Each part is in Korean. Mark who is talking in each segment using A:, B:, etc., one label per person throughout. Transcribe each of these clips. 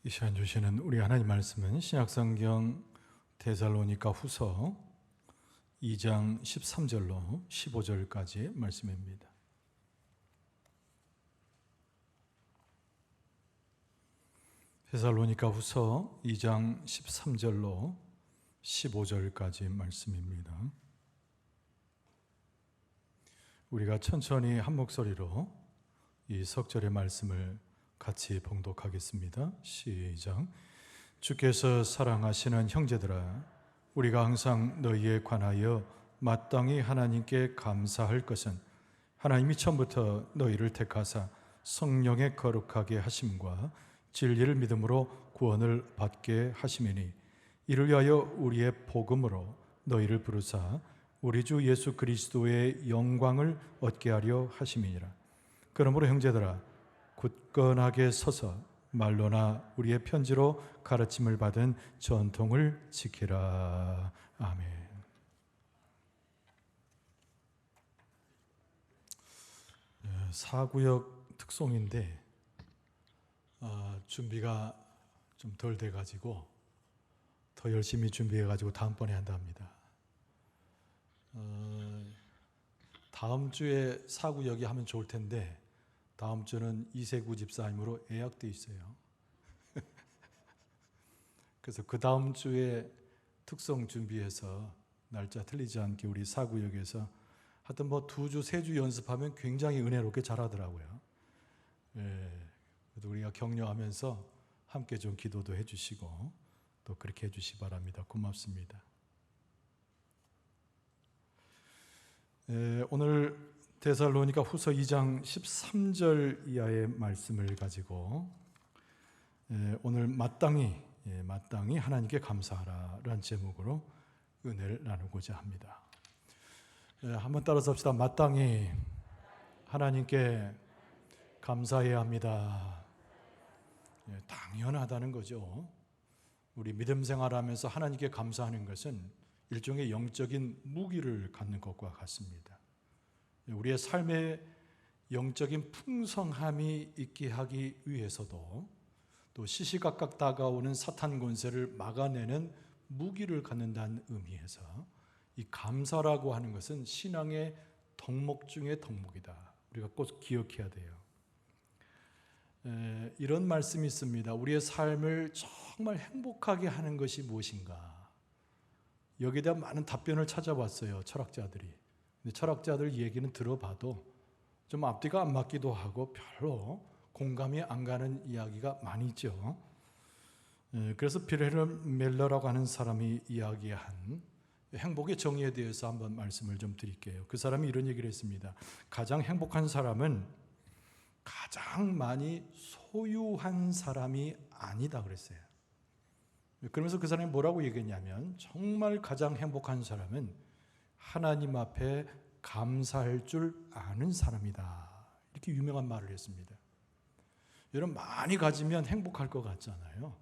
A: 이 시간 주시는 우리 하나님 말씀은 신약성경 데살로니가 후서 2장 13절로 15절까지 말씀입니다. 데살로니가 후서 2장 13절로 15절까지 말씀입니다. 우리가 천천히 한 목소리로 이 석절의 말씀을 같이 봉독하겠습니다. 시작. 주께서 사랑하시는 형제들아, 우리가 항상 너희에 관하여 마땅히 하나님께 감사할 것은 하나님이 처음부터 너희를 택하사 성령의 거룩하게 하심과 진리를 믿음으로 구원을 받게 하심이니, 이를 위하여 우리의 복음으로 너희를 부르사 우리 주 예수 그리스도의 영광을 얻게 하려 하심이니라. 그러므로 형제들아, 굳건하게 서서 말로나 우리의 편지로 가르침을 받은 전통을 지키라. 아멘. 사구역 특송인데 준비가 좀 덜 돼가지고 더 열심히 준비해가지고 다음번에 한다 합니다. 다음 주에 사구역이 하면 좋을 텐데 다음 주는 이세구 집사님으로 예약돼 있어요. 그래서 그 다음 주에 특송 준비해서 날짜 틀리지 않게 우리 사구역에서 하여튼 뭐 2주, 3주 연습하면 굉장히 은혜롭게 잘하더라고요. 그래도 우리가 격려하면서 함께 좀 기도도 해주시고 또 그렇게 해주시기 바랍니다. 고맙습니다. 오늘 데살로니가 후서 2장 13절 이하의 말씀을 가지고 오늘 마땅히 하나님께 감사하라라는 제목으로 은혜를 나누고자 합니다. 한번 따라서 합시다. 마땅히 하나님께 감사해야 합니다. 당연하다는 거죠. 우리 믿음 생활하면서 하나님께 감사하는 것은 일종의 영적인 무기를 갖는 것과 같습니다. 우리의 삶에 영적인 풍성함이 있게 하기 위해서도 또 시시각각 다가오는 사탄 권세를 막아내는 무기를 갖는다는 의미에서 이 감사라고 하는 것은 신앙의 덕목 중의 덕목이다. 우리가 꼭 기억해야 돼요. 이런 말씀이 있습니다. 우리의 삶을 정말 행복하게 하는 것이 무엇인가? 여기에 대한 많은 답변을 찾아봤어요. 철학자들이. 근데 철학자들 얘기는 들어봐도 좀 앞뒤가 안 맞기도 하고 별로 공감이 안 가는 이야기가 많이 있죠. 그래서 빌헬름 멜러라고 하는 사람이 이야기한 행복의 정의에 대해서 한번 말씀을 좀 드릴게요. 그 사람이 이런 얘기를 했습니다. 가장 행복한 사람은 가장 많이 소유한 사람이 아니다 그랬어요. 그러면서 그 사람이 뭐라고 얘기했냐면, 정말 가장 행복한 사람은 하나님 앞에 감사할 줄 아는 사람이다. 이렇게 유명한 말을 했습니다. 여러분, 많이 가지면 행복할 것 같잖아요.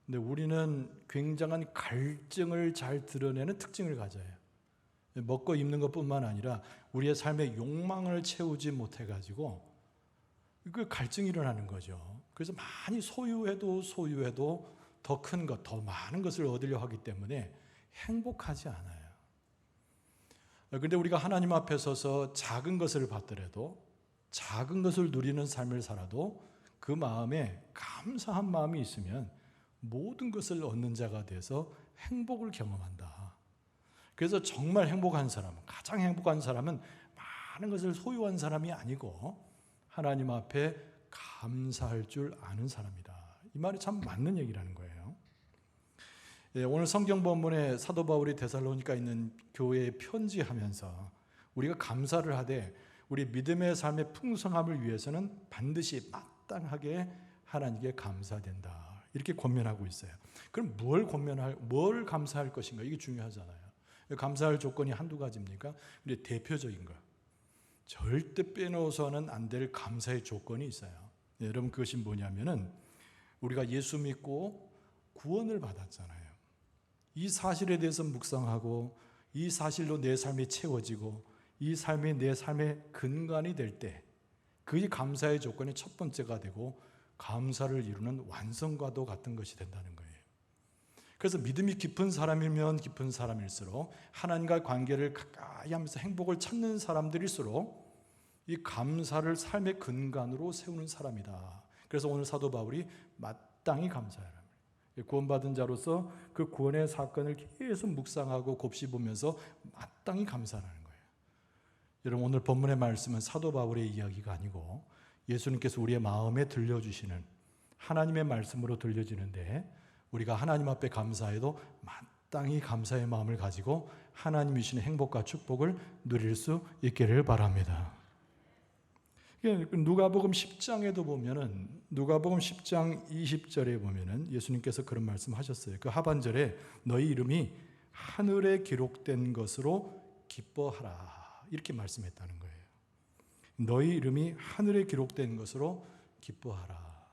A: 근데 우리는 굉장한 갈증을 잘 드러내는 특징을 가져요. 먹고 입는 것뿐만 아니라 우리의 삶의 욕망을 채우지 못해가지고 그 갈증이 일어나는 거죠. 그래서 많이 소유해도 더 큰 것, 더 많은 것을 얻으려 하기 때문에 행복하지 않아요. 그런데 우리가 하나님 앞에 서서 작은 것을 받더라도, 작은 것을 누리는 삶을 살아도 그 마음에 감사한 마음이 있으면 모든 것을 얻는 자가 돼서 행복을 경험한다. 그래서 정말 행복한 사람, 가장 행복한 사람은 많은 것을 소유한 사람이 아니고 하나님 앞에 감사할 줄 아는 사람이다. 이 말이 참 맞는 얘기라는 거예요. 오늘 성경 본문에 사도 바울이 데살로니가 있는 교회에 편지하면서 우리가 감사를 하되 우리 믿음의 삶의 풍성함을 위해서는 반드시 마땅하게 하나님께 감사된다. 이렇게 권면하고 있어요. 그럼 뭘 감사할 것인가? 이게 중요하잖아요. 감사할 조건이 한두 가지입니까? 근데 대표적인 거, 절대 빼놓아서는 안 될 감사의 조건이 있어요. 여러분, 그것이 뭐냐면은 우리가 예수 믿고 구원을 받았잖아요. 이 사실에 대해서 묵상하고 이 사실로 내 삶이 채워지고 이 삶이 내 삶의 근간이 될 때, 그게 감사의 조건의 첫 번째가 되고 감사를 이루는 완성과도 같은 것이 된다는 거예요. 그래서 믿음이 깊은 사람이면 깊은 사람일수록 하나님과 관계를 가까이 하면서 행복을 찾는 사람들일수록 이 감사를 삶의 근간으로 세우는 사람이다. 그래서 오늘 사도 바울이 마땅히 감사하라. 구원받은 자로서 그 구원의 사건을 계속 묵상하고 곱씹으면서 마땅히 감사하는 거예요. 여러분, 오늘 본문의 말씀은 사도 바울의 이야기가 아니고 예수님께서 우리의 마음에 들려주시는 하나님의 말씀으로 들려지는데, 우리가 하나님 앞에 감사해도 마땅히 감사의 마음을 가지고 하나님이 주시는 행복과 축복을 누릴 수 있기를 바랍니다. 누가복음 10장에도 보면은, 누가복음 10장 20절에 보면은 예수님께서 그런 말씀하셨어요. 그 하반절에 너희 이름이 하늘에 기록된 것으로 기뻐하라, 이렇게 말씀했다는 거예요. 너희 이름이 하늘에 기록된 것으로 기뻐하라.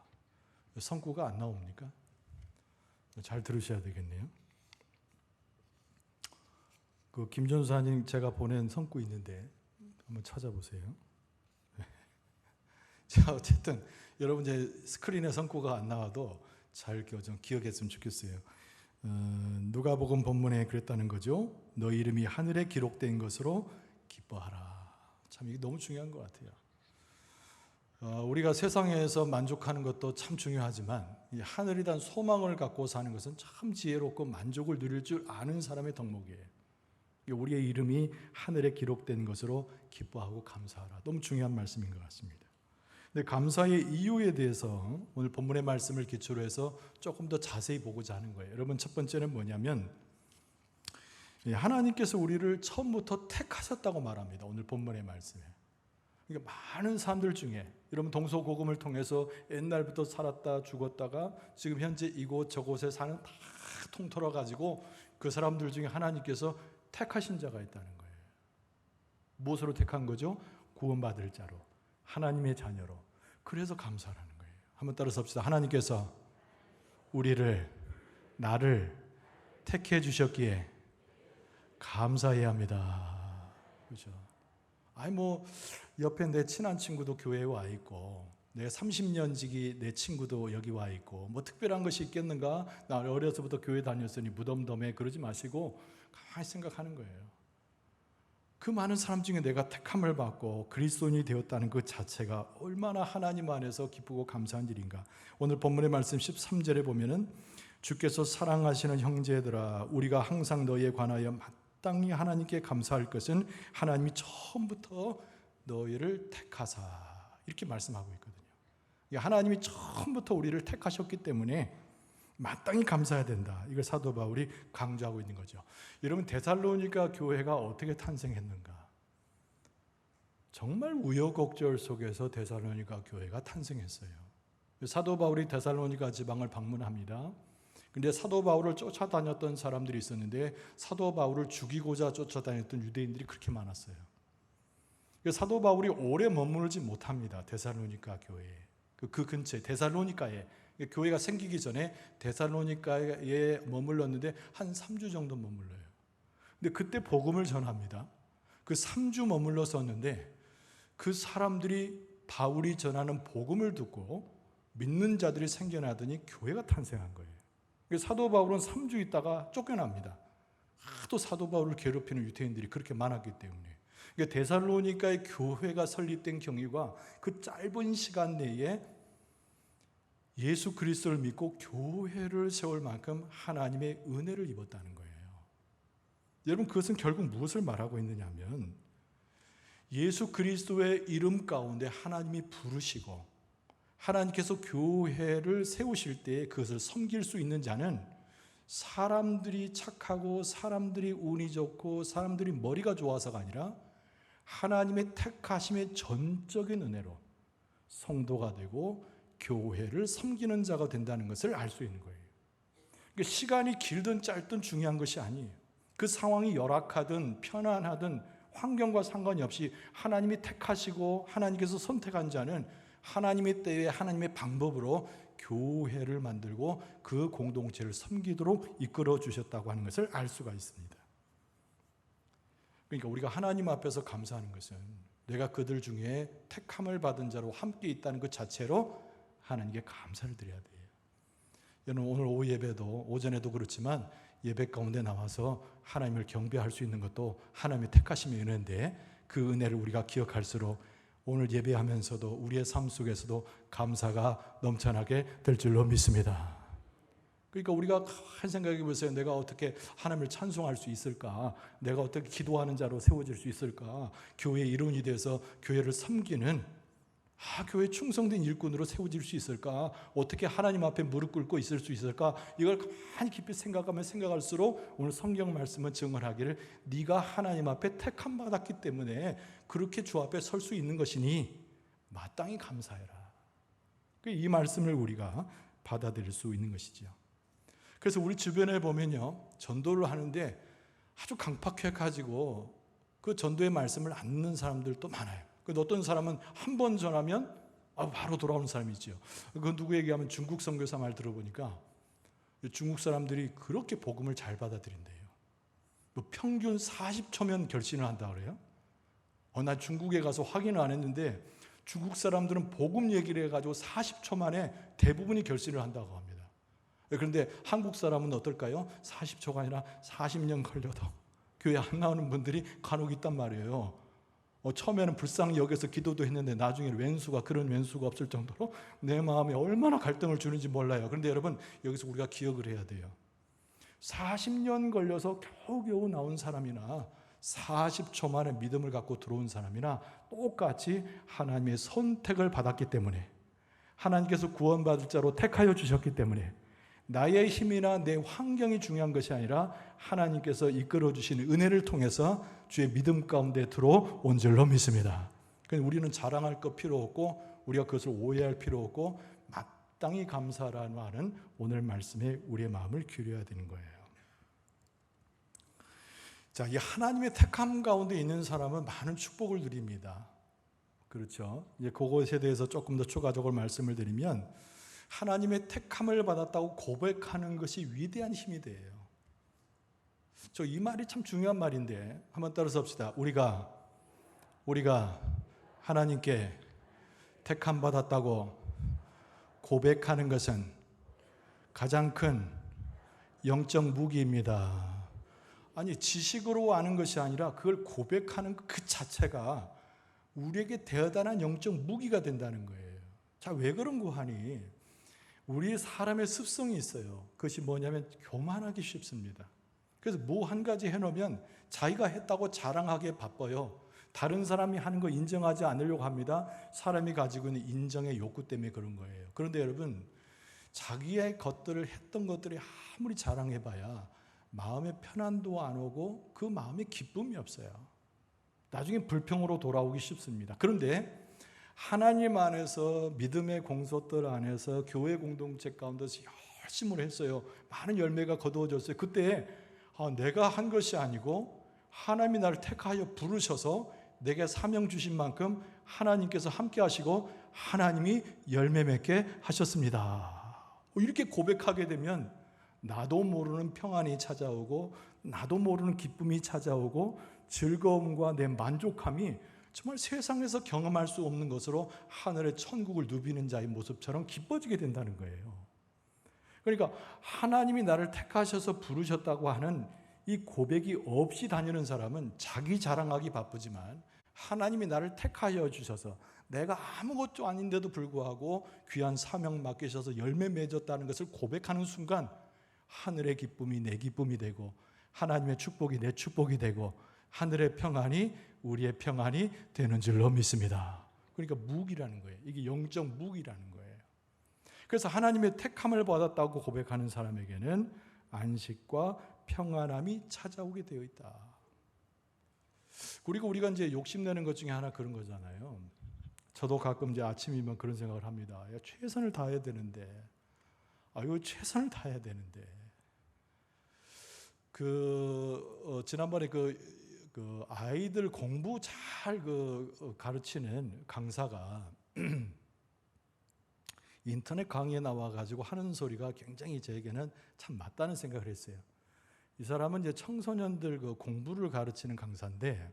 A: 성구가 안 나옵니까? 잘 들으셔야 되겠네요. 그 김전사님 제가 보낸 성구 있는데 한번 찾아보세요. 자, 어쨌든 여러분 이제 스크린에 성구가 안 나와도 잘 좀 기억했으면 좋겠어요. 누가복음 본문에 그랬다는 거죠. 너희 이름이 하늘에 기록된 것으로 기뻐하라. 참 이게 너무 중요한 것 같아요. 우리가 세상에서 만족하는 것도 참 중요하지만 이 하늘이란 소망을 갖고 사는 것은 참 지혜롭고 만족을 누릴 줄 아는 사람의 덕목이에요. 우리의 이름이 하늘에 기록된 것으로 기뻐하고 감사하라. 너무 중요한 말씀인 것 같습니다. 근데 감사의 이유에 대해서 오늘 본문의 말씀을 기초로 해서 조금 더 자세히 보고자 하는 거예요. 여러분, 첫 번째는 뭐냐면 하나님께서 우리를 처음부터 택하셨다고 말합니다. 오늘 본문의 말씀에. 그러니까 많은 사람들 중에 여러분 동서고금을 통해서 옛날부터 살았다 죽었다가 지금 현재 이곳 저곳에 사는 다 통틀어 가지고 그 사람들 중에 하나님께서 택하신 자가 있다는 거예요. 무엇으로 택한 거죠? 구원받을 자로, 하나님의 자녀로. 그래서 감사하라는 거예요. 한번 따라서 합시다. 하나님께서 나를 택해 주셨기에 감사해야 합니다. 그렇죠? 아니 옆에 내 친한 친구도 교회에 와 있고 내 30년 지기 내 친구도 여기 와 있고 특별한 것이 있겠는가? 나 어려서부터 교회 다녔으니 무덤덤해. 그러지 마시고 가만히 생각하는 거예요. 그 많은 사람 중에 내가 택함을 받고 그리스도인이 되었다는 그 자체가 얼마나 하나님 안에서 기쁘고 감사한 일인가. 오늘 본문의 말씀 13절에 보면은 주께서 사랑하시는 형제들아, 우리가 항상 너희에 관하여 마땅히 하나님께 감사할 것은 하나님이 처음부터 너희를 택하사, 이렇게 말씀하고 있거든요. 하나님이 처음부터 우리를 택하셨기 때문에 마땅히 감사해야 된다. 이걸 사도 바울이 강조하고 있는 거죠. 여러분, 데살로니가 교회가 어떻게 탄생했는가? 정말 우여곡절 속에서 데살로니가 교회가 탄생했어요. 사도 바울이 데살로니가 지방을 방문합니다. 근데 사도 바울을 쫓아다녔던 사람들이 있었는데 사도 바울을 죽이고자 쫓아다녔던 유대인들이 그렇게 많았어요. 사도 바울이 오래 머무르지 못합니다. 데살로니가 교회에. 그 근처에 데살로니카에 교회가 생기기 전에 데살로니카에 머물렀는데 한 3주 정도 머물러요. 근데 그때 복음을 전합니다. 그 3주 머물렀었는데 그 사람들이 바울이 전하는 복음을 듣고 믿는 자들이 생겨나더니 교회가 탄생한 거예요. 사도 바울은 3주 있다가 쫓겨납니다. 하도 사도 바울을 괴롭히는 유대인들이 그렇게 많았기 때문에. 데살로니카의 교회가 설립된 경위가 그 짧은 시간 내에 예수 그리스도를 믿고 교회를 세울 만큼 하나님의 은혜를 입었다는 거예요. 여러분, 그것은 결국 무엇을 말하고 있느냐면 예수 그리스도의 이름 가운데 하나님이 부르시고 하나님께서 교회를 세우실 때 그것을 섬길 수 있는 자는 사람들이 착하고 사람들이 운이 좋고 사람들이 머리가 좋아서가 아니라 하나님의 택하심의 전적인 은혜로 성도가 되고 교회를 섬기는 자가 된다는 것을 알 수 있는 거예요. 그러니까 시간이 길든 짧든 중요한 것이 아니에요. 그 상황이 열악하든 편안하든 환경과 상관이 없이 하나님이 택하시고 하나님께서 선택한 자는 하나님의 때에 하나님의 방법으로 교회를 만들고 그 공동체를 섬기도록 이끌어 주셨다고 하는 것을 알 수가 있습니다. 그러니까 우리가 하나님 앞에서 감사하는 것은 내가 그들 중에 택함을 받은 자로 함께 있다는 것 자체로 하나님께 감사를 드려야 돼요. 여러분 오늘 오후 예배도 오전에도 그렇지만 예배 가운데 나와서 하나님을 경배할 수 있는 것도 하나님의 택하심의 은혜인데 그 은혜를 우리가 기억할수록 오늘 예배하면서도 우리의 삶 속에서도 감사가 넘쳐나게 될 줄로 믿습니다. 그러니까 우리가 한 생각해 보세요. 내가 어떻게 하나님을 찬송할 수 있을까? 내가 어떻게 기도하는 자로 세워질 수 있을까? 교회의 일원이 돼서 교회를 섬기는 교회 충성된 일꾼으로 세워질 수 있을까? 어떻게 하나님 앞에 무릎 꿇고 있을 수 있을까? 이걸 가만히 깊이 생각하면 생각할수록 오늘 성경 말씀은 증언하기를 네가 하나님 앞에 택함 받았기 때문에 그렇게 주 앞에 설 수 있는 것이니 마땅히 감사해라. 이 말씀을 우리가 받아들일 수 있는 것이죠. 그래서 우리 주변에 보면요, 전도를 하는데 아주 강팍해가지고 그 전도의 말씀을 안 듣는 사람들도 많아요. 어떤 사람은 한 번 전하면 바로 돌아오는 사람이 있죠. 그 누구 얘기하면 중국 선교사 말 들어보니까 중국 사람들이 그렇게 복음을 잘 받아들인대요. 평균 40초면 결신을 한다 그래요. 나 중국에 가서 확인을 안 했는데 중국 사람들은 복음 얘기를 해가지고 40초 만에 대부분이 결신을 한다고 합니다. 그런데 한국 사람은 어떨까요? 40초가 아니라 40년 걸려도 교회 안 나오는 분들이 간혹 있단 말이에요. 처음에는 불쌍히 여겨서 기도도 했는데 나중에 왼수가 그런 왼수가 없을 정도로 내 마음에 얼마나 갈등을 주는지 몰라요. 그런데 여러분 여기서 우리가 기억을 해야 돼요. 40년 걸려서 겨우겨우 나온 사람이나 40초 만에 믿음을 갖고 들어온 사람이나 똑같이 하나님의 선택을 받았기 때문에 하나님께서 구원받을 자로 택하여 주셨기 때문에 나의 힘이나 내 환경이 중요한 것이 아니라 하나님께서 이끌어 주시는 은혜를 통해서 주의 믿음 가운데 들어온 줄로 믿습니다. 그러니까 우리는 자랑할 것 필요 없고 우리가 그것을 오해할 필요 없고 마땅히 감사라는 말은 오늘 말씀에 우리의 마음을 기울여야 되는 거예요. 자, 이 하나님의 택함 가운데 있는 사람은 많은 축복을 누립니다. 그렇죠? 이제 그것에 대해서 조금 더 추가적으로 말씀을 드리면 하나님의 택함을 받았다고 고백하는 것이 위대한 힘이 돼요. 이 말이 참 중요한 말인데 한번 따라서 합시다. 우리가 하나님께 택함 받았다고 고백하는 것은 가장 큰 영적 무기입니다. 아니 지식으로 아는 것이 아니라 그걸 고백하는 그 자체가 우리에게 대단한 영적 무기가 된다는 거예요. 자, 왜 그런 거 하니? 우리 사람의 습성이 있어요. 그것이 뭐냐면 교만하기 쉽습니다. 그래서 뭐 한 가지 해놓으면 자기가 했다고 자랑하기에 바빠요. 다른 사람이 하는 거 인정하지 않으려고 합니다. 사람이 가지고 있는 인정의 욕구 때문에 그런 거예요. 그런데 여러분, 자기의 것들을 했던 것들이 아무리 자랑해봐야 마음의 편안도 안 오고 그 마음에 기쁨이 없어요. 나중에 불평으로 돌아오기 쉽습니다. 그런데 하나님 안에서 믿음의 공소들 안에서 교회 공동체 가운데서 열심히 했어요. 많은 열매가 거두어졌어요. 그때 내가 한 것이 아니고 하나님이 나를 택하여 부르셔서 내게 사명 주신 만큼 하나님께서 함께 하시고 하나님이 열매 맺게 하셨습니다. 이렇게 고백하게 되면 나도 모르는 평안이 찾아오고 나도 모르는 기쁨이 찾아오고 즐거움과 내 만족함이 정말 세상에서 경험할 수 없는 것으로 하늘의 천국을 누비는 자의 모습처럼 기뻐지게 된다는 거예요. 그러니까 하나님이 나를 택하셔서 부르셨다고 하는 이 고백이 없이 다니는 사람은 자기 자랑하기 바쁘지만 하나님이 나를 택하여 주셔서 내가 아무것도 아닌데도 불구하고 귀한 사명 맡기셔서 열매 맺었다는 것을 고백하는 순간 하늘의 기쁨이 내 기쁨이 되고 하나님의 축복이 내 축복이 되고 하늘의 평안이 우리의 평안이 되는 줄로 믿습니다. 그러니까 무기라는 거예요. 이게 영적 무기라는 거예요. 그래서 하나님의 택함을 받았다고 고백하는 사람에게는 안식과 평안함이 찾아오게 되어 있다. 그리고 우리가 이제 욕심내는 것 중에 하나 그런 거잖아요. 저도 가끔 이제 아침이면 그런 생각을 합니다. 최선을 다해야 되는데, 이거 최선을 다해야 되는데. 지난번에 아이들 공부 잘 가르치는 강사가 인터넷 강의에 나와가지고 하는 소리가 굉장히 저에게는 참 맞다는 생각을 했어요. 이 사람은 이제 청소년들 공부를 가르치는 강사인데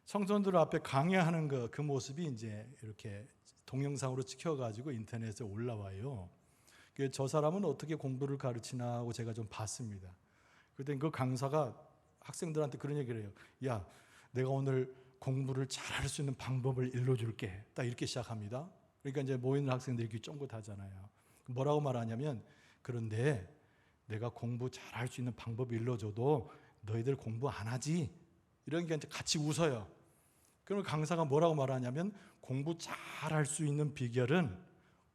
A: 청소년들 앞에 강의하는 그 모습이 이제 이렇게 동영상으로 찍혀가지고 인터넷에 올라와요. 저 사람은 어떻게 공부를 가르치나 하고 제가 좀 봤습니다. 그때 그 강사가 학생들한테 그런 얘기를 해요. 야, 내가 오늘 공부를 잘할 수 있는 방법을 일러줄게. 딱 이렇게 시작합니다. 그러니까 이제 모이는 학생들이 귀 쫑긋하잖아요. 뭐라고 말하냐면, 그런데 내가 공부 잘할 수 있는 방법을 일러줘도 너희들 공부 안 하지? 이러니까 이제 같이 웃어요. 그러면 강사가 뭐라고 말하냐면, 공부 잘할 수 있는 비결은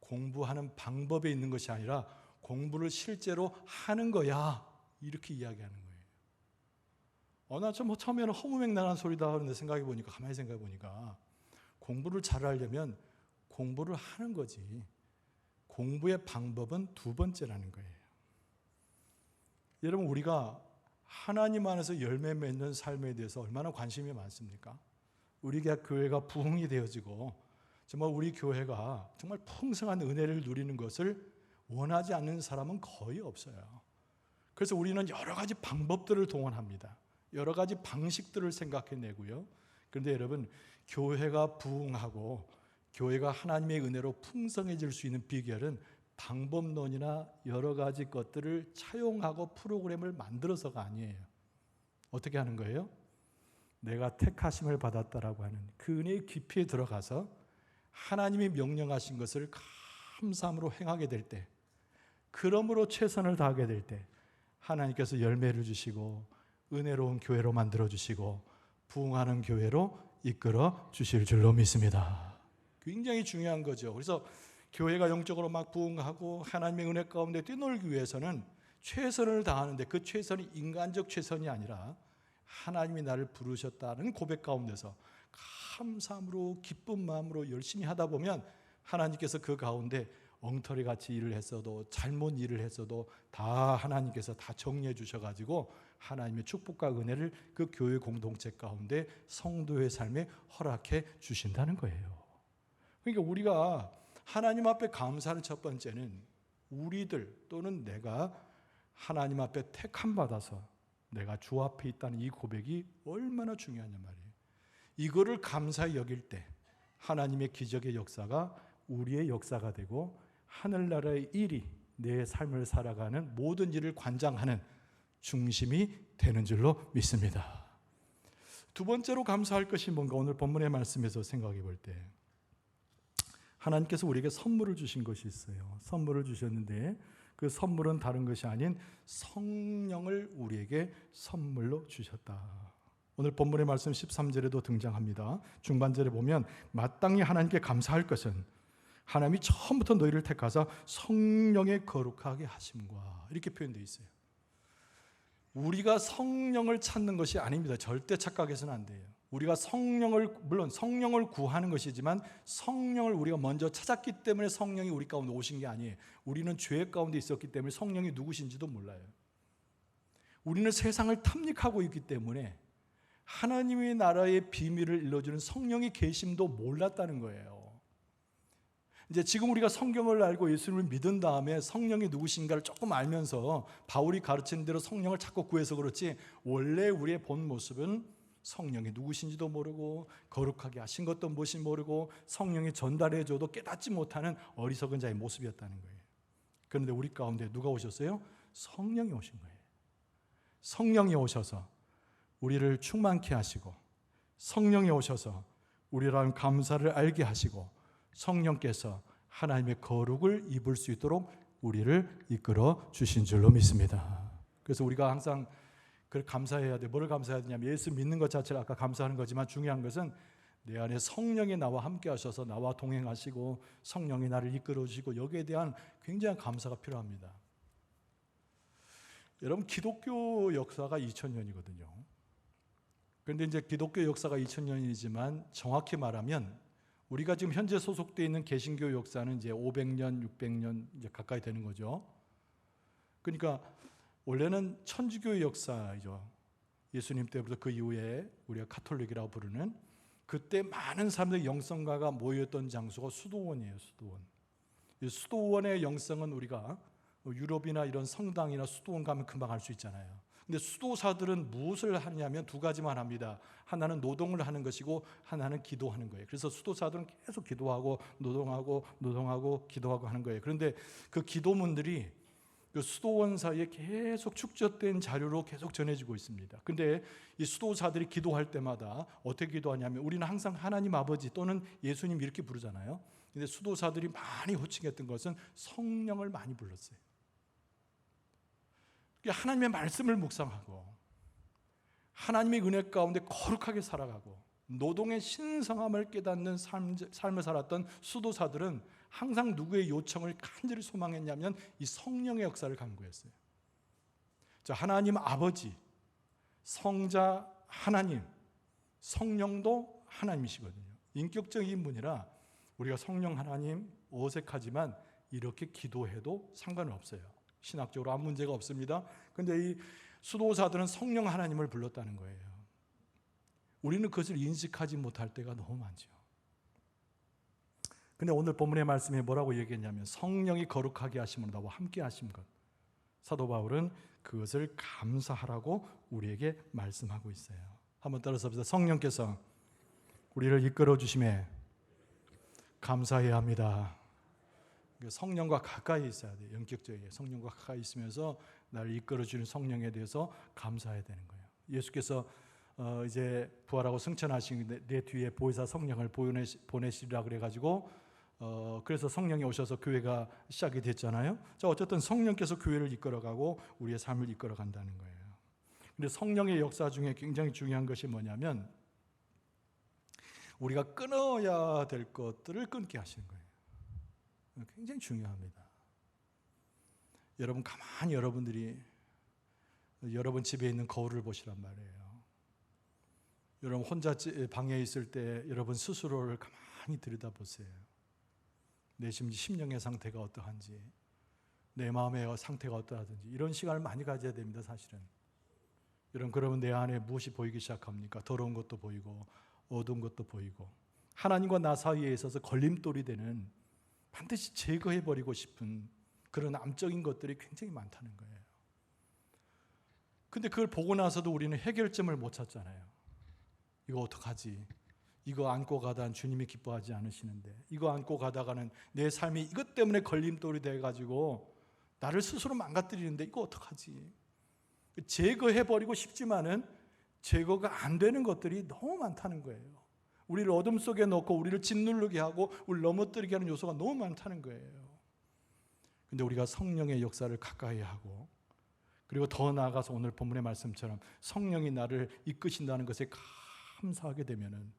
A: 공부하는 방법에 있는 것이 아니라 공부를 실제로 하는 거야. 이렇게 이야기하는 거예요. 나 좀 처음에는 허무맹랑한 소리다 그런데 가만히 생각해 보니까 공부를 잘하려면 공부를 하는 거지. 공부의 방법은 두 번째라는 거예요. 여러분, 우리가 하나님 안에서 열매 맺는 삶에 대해서 얼마나 관심이 많습니까? 우리 교회가 부흥이 되어지고 정말 우리 교회가 정말 풍성한 은혜를 누리는 것을 원하지 않는 사람은 거의 없어요. 그래서 우리는 여러 가지 방법들을 동원합니다. 여러 가지 방식들을 생각해내고요. 그런데 여러분, 교회가 부흥하고 교회가 하나님의 은혜로 풍성해질 수 있는 비결은 방법론이나 여러 가지 것들을 차용하고 프로그램을 만들어서가 아니에요. 어떻게 하는 거예요? 내가 택하심을 받았다라고 하는 그 은혜의 깊이에 들어가서 하나님이 명령하신 것을 감사함으로 행하게 될 때, 그러므로 최선을 다하게 될 때 하나님께서 열매를 주시고 은혜로운 교회로 만들어 주시고 부흥하는 교회로 이끌어 주실 줄로 믿습니다. 굉장히 중요한 거죠. 그래서 교회가 영적으로 막 부흥하고 하나님의 은혜 가운데 뛰놀기 위해서는 최선을 다하는데, 그 최선이 인간적 최선이 아니라 하나님이 나를 부르셨다는 고백 가운데서 감사함으로 기쁜 마음으로 열심히 하다 보면 하나님께서 그 가운데 엉터리 같이 일을 했어도 잘못 일을 했어도 다 하나님께서 다 정리해 주셔가지고 하나님의 축복과 은혜를 그 교회 공동체 가운데 성도의 삶에 허락해 주신다는 거예요. 그러니까 우리가 하나님 앞에 감사하는 첫 번째는 우리들 또는 내가 하나님 앞에 택함 받아서 내가 주 앞에 있다는 이 고백이 얼마나 중요하냐 말이에요. 이거를 감사히 여길 때 하나님의 기적의 역사가 우리의 역사가 되고 하늘나라의 일이 내 삶을 살아가는 모든 일을 관장하는 중심이 되는 줄로 믿습니다. 두 번째로 감사할 것이 뭔가 오늘 본문의 말씀에서 생각해 볼 때, 하나님께서 우리에게 선물을 주신 것이 있어요. 선물을 주셨는데 그 선물은 다른 것이 아닌 성령을 우리에게 선물로 주셨다. 오늘 본문의 말씀 13절에도 등장합니다. 중반절에 보면 마땅히 하나님께 감사할 것은 하나님이 처음부터 너희를 택하사 성령의 거룩하게 하심과, 이렇게 표현되어 있어요. 우리가 성령을 찾는 것이 아닙니다. 절대 착각해서는 안 돼요. 우리가 물론 성령을 구하는 것이지만 성령을 우리가 먼저 찾았기 때문에 성령이 우리 가운데 오신 게 아니에요. 우리는 죄 가운데 있었기 때문에 성령이 누구신지도 몰라요. 우리는 세상을 탐닉하고 있기 때문에 하나님의 나라의 비밀을 일러주는 성령의 계심도 몰랐다는 거예요. 이제 지금 우리가 성경을 알고 예수님을 믿은 다음에 성령이 누구신가를 조금 알면서 바울이 가르치는 대로 성령을 자꾸 구해서 그렇지, 원래 우리의 본 모습은 성령이 누구신지도 모르고 거룩하게 하신 것도 무엇인지 모르고 성령이 전달해줘도 깨닫지 못하는 어리석은 자의 모습이었다는 거예요. 그런데 우리 가운데 누가 오셨어요? 성령이 오신 거예요. 성령이 오셔서 우리를 충만케 하시고, 성령이 오셔서 우리라는 감사를 알게 하시고, 성령께서 하나님의 거룩을 입을 수 있도록 우리를 이끌어 주신 줄로 믿습니다. 그래서 우리가 항상 감사해야 돼. 뭐를 감사해야 되냐면 예수 믿는 것 자체를 아까 감사하는 거지만 중요한 것은 내 안에 성령이 나와 함께 하셔서 나와 동행하시고 성령이 나를 이끌어 주시고, 여기에 대한 굉장한 감사가 필요합니다. 여러분, 기독교 역사가 2000년이거든요. 그런데 이제 기독교 역사가 2000년이지만 정확히 말하면 우리가 지금 현재 소속되어 있는 개신교 역사는 이제 500년, 600년 이제 가까이 되는 거죠. 그러니까 원래는 천주교의 역사이죠. 예수님 때부터 그 이후에 우리가 가톨릭이라고 부르는, 그때 많은 사람들의 영성가가 모였던 장소가 수도원이에요. 수도원. 이 수도원의 영성은 우리가 유럽이나 이런 성당이나 수도원 가면 금방 알 수 있잖아요. 근데 수도사들은 무엇을 하냐면 두 가지만 합니다. 하나는 노동을 하는 것이고 하나는 기도하는 거예요. 그래서 수도사들은 계속 기도하고 노동하고 기도하고 하는 거예요. 그런데 그 기도문들이 그 수도원 사이에 계속 축적된 자료로 계속 전해지고 있습니다. 근데 이 수도사들이 기도할 때마다 어떻게 기도하냐면 우리는 항상 하나님 아버지 또는 예수님 이렇게 부르잖아요. 근데 수도사들이 많이 호칭했던 것은 성령을 많이 불렀어요. 하나님의 말씀을 묵상하고 하나님의 은혜 가운데 거룩하게 살아가고 노동의 신성함을 깨닫는 삶을 살았던 수도사들은 항상 누구의 요청을 간절히 소망했냐면 이 성령의 역사를 간구했어요. 자, 하나님 아버지, 성자 하나님, 성령도 하나님이시거든요. 인격적인 분이라 우리가 성령 하나님 어색하지만 이렇게 기도해도 상관은 없어요. 신학적으로 아무 문제가 없습니다. 그런데 이 수도사들은 성령 하나님을 불렀다는 거예요. 우리는 그것을 인식하지 못할 때가 너무 많죠. 근데 오늘 본문의 말씀에 뭐라고 얘기했냐면 성령이 거룩하게 하심으로 나와 함께 하신 것. 사도 바울은 그것을 감사하라고 우리에게 말씀하고 있어요. 한번 따라서 봅시다. 성령께서 우리를 이끌어 주심에 감사해야 합니다. 성령과 가까이 있어야 돼요. 영격적이에요. 성령과 가까이 있으면서 나를 이끌어주는 성령에 대해서 감사해야 되는 거예요. 예수께서 이제 부활하고 승천하신 내 뒤에 보혜사 성령을 보내시리라 그래가지고 그래서 성령이 오셔서 교회가 시작이 됐잖아요. 자, 어쨌든 성령께서 교회를 이끌어가고 우리의 삶을 이끌어간다는 거예요. 근데 성령의 역사 중에 굉장히 중요한 것이 뭐냐면 우리가 끊어야 될 것들을 끊게 하시는 거예요. 굉장히 중요합니다. 여러분 가만히 여러분들이 여러분 집에 있는 거울을 보시란 말이에요. 여러분 혼자 방에 있을 때 여러분 스스로를 가만히 들여다보세요. 내 심령의 상태가 어떠한지, 내 마음의 상태가 어떠하든지 이런 시간을 많이 가져야 됩니다. 사실은. 여러분 그러면 내 안에 무엇이 보이기 시작합니까? 더러운 것도 보이고 어두운 것도 보이고 하나님과 나 사이에 있어서 걸림돌이 되는 반드시 제거해버리고 싶은 그런 암적인 것들이 굉장히 많다는 거예요. 근데 그걸 보고 나서도 우리는 해결점을 못 찾잖아요. 이거 어떡하지? 이거 안고 가다간 주님이 기뻐하지 않으시는데 이거 안고 가다가는 내 삶이 이것 때문에 걸림돌이 돼가지고 나를 스스로 망가뜨리는데 이거 어떡하지? 제거해버리고 싶지만은 제거가 안 되는 것들이 너무 많다는 거예요. 우리를 어둠 속에 넣고 우리를 짓누르게 하고 우리를 넘어뜨리게 하는 요소가 너무 많다는 거예요. 근데 우리가 성령의 역사를 가까이 하고 그리고 더 나아가서 오늘 본문의 말씀처럼 성령이 나를 이끄신다는 것에 감사하게 되면은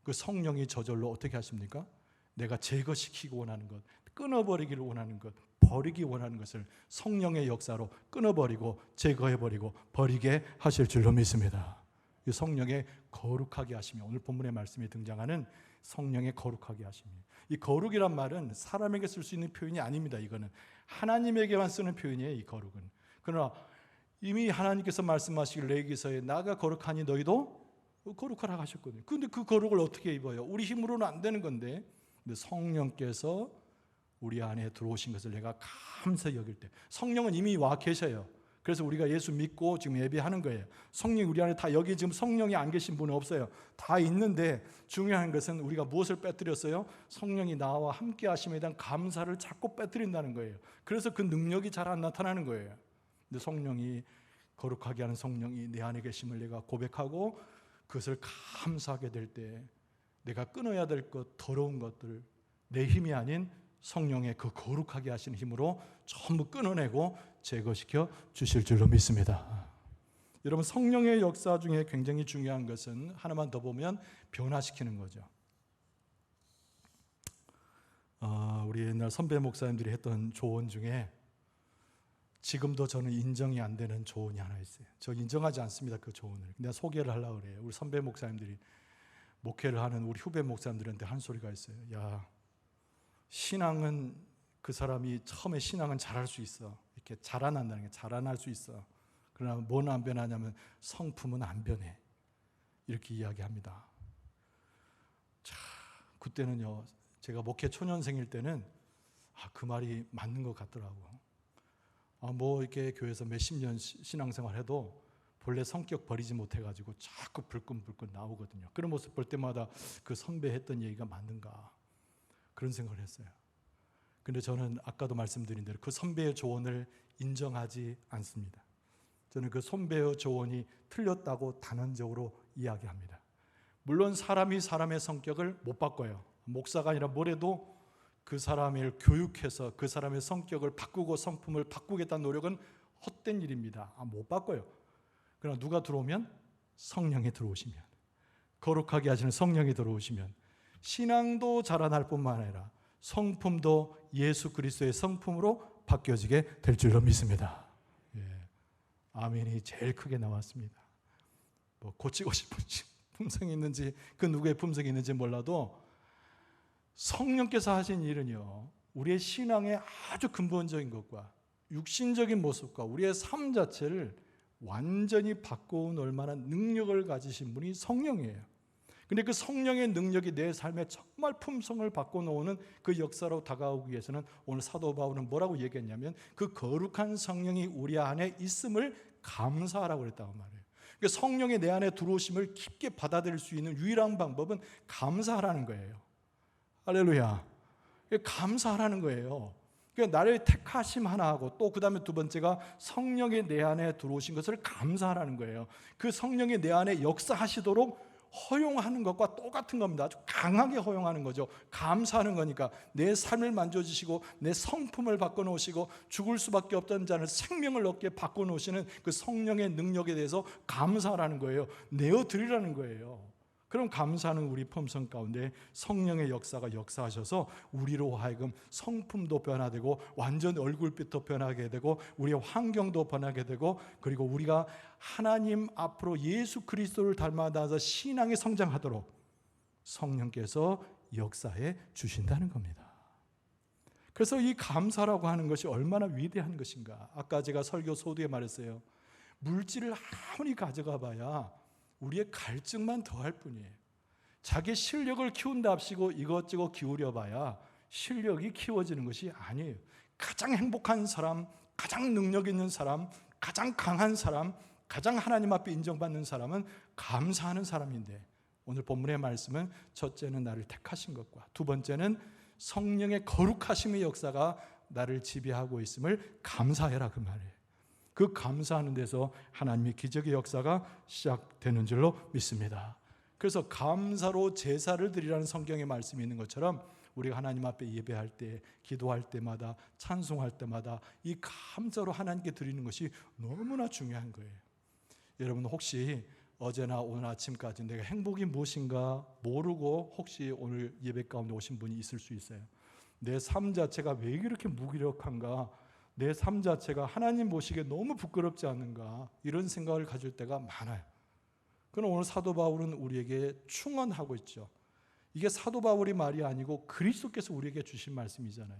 A: 그 성령이 저절로 어떻게 하십니까? 내가 제거시키고 원하는 것, 끊어버리기를 원하는 것, 버리기 원하는 것을 성령의 역사로 끊어버리고 제거해버리고 버리게 하실 줄로 믿습니다. 이 성령의 거룩하게 하심이 오늘 본문의 말씀에 등장하는 성령의 거룩하게 하심이 이 거룩이란 말은 사람에게 쓸 수 있는 표현이 아닙니다. 이거는 하나님에게만 쓰는 표현이에요. 이 거룩은. 그러나 이미 하나님께서 말씀하시길 레위기서에 나가 거룩하니 너희도 거룩하라 하셨거든요. 그런데 그 거룩을 어떻게 입어요? 우리 힘으로는 안 되는 건데 근데 성령께서 우리 안에 들어오신 것을 내가 감사히 여길 때 성령은 이미 와 계셔요. 그래서 우리가 예수 믿고 지금 예배하는 거예요. 성령이 우리 안에 다 여기 지금 성령이 안 계신 분은 없어요. 다 있는데 중요한 것은 우리가 무엇을 빼뜨렸어요? 성령이 나와 함께 하심에 대한 감사를 자꾸 빼뜨린다는 거예요. 그래서 그 능력이 잘 안 나타나는 거예요. 근데 성령이 거룩하게 하는 성령이 내 안에 계심을 내가 고백하고 그것을 감사하게 될 때 내가 끊어야 될 것 더러운 것들 내 힘이 아닌 성령의 그 거룩하게 하시는 힘으로 전부 끊어내고 제거시켜 주실 줄로 믿습니다. 여러분 성령의 역사 중에 굉장히 중요한 것은 하나만 더 보면 변화시키는 거죠. 우리 옛날 선배 목사님들이 했던 조언 중에 지금도 저는 인정이 안 되는 조언이 하나 있어요. 저 인정하지 않습니다. 그 조언을. 근데 소개를 하려고 그래요. 우리 선배 목사님들이 목회를 하는 우리 후배 목사님들한테 한 소리가 있어요. 야, 신앙은 그 사람이 처음에 신앙은 잘할 수 있어. 이렇게 자라난다는 게 자라날 수 있어. 그러나 뭐는 안 변하냐면 성품은 안 변해. 이렇게 이야기합니다. 자, 그때는요. 제가 목회 초년생일 때는 그 말이 맞는 것 같더라고. 뭐 이렇게 교회에서 몇십 년 신앙생활 해도 본래 성격 버리지 못해가지고 자꾸 불끈불끈 나오거든요. 그런 모습 볼 때마다 그 선배 했던 얘기가 맞는가 그런 생각을 했어요. 근데 저는 아까도 말씀드린 대로 그 선배의 조언을 인정하지 않습니다. 저는 그 선배의 조언이 틀렸다고 단언적으로 이야기합니다. 물론 사람이 사람의 성격을 못 바꿔요. 목사가 아니라 뭐래도 그 사람을 교육해서 그 사람의 성격을 바꾸고 성품을 바꾸겠다는 노력은 헛된 일입니다. 못 바꿔요. 그러나 누가 들어오면? 성령이 들어오시면, 거룩하게 하시는 성령이 들어오시면 신앙도 자라날 뿐만 아니라 성품도 예수 그리스도의 성품으로 바뀌어지게 될 줄로 믿습니다. 아멘이 제일 크게 나왔습니다. 뭐 고치고 싶은 품성이 있는지 그 누구의 품성이 있는지 몰라도 성령께서 하신 일은요, 우리의 신앙의 아주 근본적인 것과 육신적인 모습과 우리의 삶 자체를 완전히 바꿔놓을 만한 능력을 가지신 분이 성령이에요. 근데 그 성령의 능력이 내 삶에 정말 품성을 바꿔놓는 그 역사로 다가오기 위해서는 오늘 사도 바울은 뭐라고 얘기했냐면 그 거룩한 성령이 우리 안에 있음을 감사하라고 그랬다고 말해요. 그러니까 성령이 내 안에 들어오심을 깊게 받아들일 수 있는 유일한 방법은 감사하라는 거예요. 할렐루야. 감사하라는 거예요. 그러니까 나를 택하심 하나 하고 또 그 다음에 두 번째가 성령이 내 안에 들어오신 것을 감사하라는 거예요. 그 성령이 내 안에 역사하시도록 허용하는 것과 똑같은 겁니다. 아주 강하게 허용하는 거죠. 감사하는 거니까 내 삶을 만져주시고 내 성품을 바꿔놓으시고 죽을 수밖에 없던 자는 생명을 얻게 바꿔놓으시는 그 성령의 능력에 대해서 감사하라는 거예요. 내어드리라는 거예요. 그럼 감사하는 우리 품성 가운데 성령의 역사가 역사하셔서 우리로 하여금 성품도 변화되고 완전 얼굴빛도 변하게 되고 우리의 환경도 변하게 되고 그리고 우리가 하나님 앞으로 예수 그리스도를 닮아가서 신앙이 성장하도록 성령께서 역사해 주신다는 겁니다. 그래서 이 감사라고 하는 것이 얼마나 위대한 것인가. 아까 제가 설교 소두에 말했어요. 물질을 아무리 가져가 봐야 우리의 갈증만 더할 뿐이에요. 자기 실력을 키운답시고 이것저것 기울여 봐야 실력이 키워지는 것이 아니에요. 가장 행복한 사람, 가장 능력 있는 사람, 가장 강한 사람, 가장 하나님 앞에 인정받는 사람은 감사하는 사람인데 오늘 본문의 말씀은 첫째는 나를 택하신 것과 두 번째는 성령의 거룩하심의 역사가 나를 지배하고 있음을 감사해라 그 말이에요. 그 감사하는 데서 하나님의 기적의 역사가 시작되는 줄로 믿습니다. 그래서 감사로 제사를 드리라는 성경의 말씀이 있는 것처럼 우리가 하나님 앞에 예배할 때, 기도할 때마다, 찬송할 때마다 이 감사로 하나님께 드리는 것이 너무나 중요한 거예요. 여러분 혹시 어제나 오늘 아침까지 내가 행복이 무엇인가 모르고 혹시 오늘 예배 가운데 오신 분이 있을 수 있어요. 내 삶 자체가 왜 이렇게 무기력한가, 내 삶 자체가 하나님 보시기에 너무 부끄럽지 않은가 이런 생각을 가질 때가 많아요. 그럼 오늘 사도 바울은 우리에게 충언하고 있죠. 이게 사도 바울이 말이 아니고 그리스도께서 우리에게 주신 말씀이잖아요.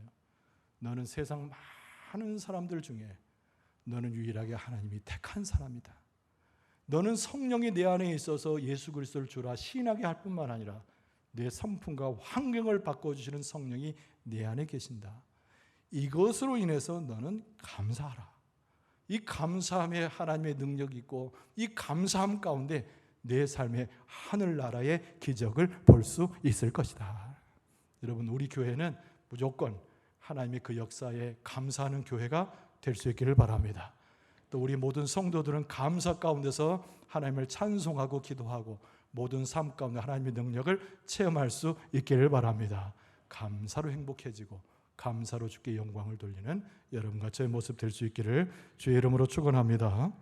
A: 너는 세상 많은 사람들 중에 너는 유일하게 하나님이 택한 사람이다. 너는 성령이 내 안에 있어서 예수 그리스도를 주라 시인하게 할 뿐만 아니라 내 성품과 환경을 바꿔주시는 성령이 내 안에 계신다. 이것으로 인해서 너는 감사하라. 이 감사함에 하나님의 능력이 있고 이 감사함 가운데 내 삶의 하늘나라의 기적을 볼 수 있을 것이다. 여러분 우리 교회는 무조건 하나님의 그 역사에 감사하는 교회가 될 수 있기를 바랍니다. 또 우리 모든 성도들은 감사 가운데서 하나님을 찬송하고 기도하고 모든 삶 가운데 하나님의 능력을 체험할 수 있기를 바랍니다. 감사로 행복해지고 감사로 주께 영광을 돌리는 여러분과 저의 모습 될 수 있기를 주의 이름으로 축원합니다.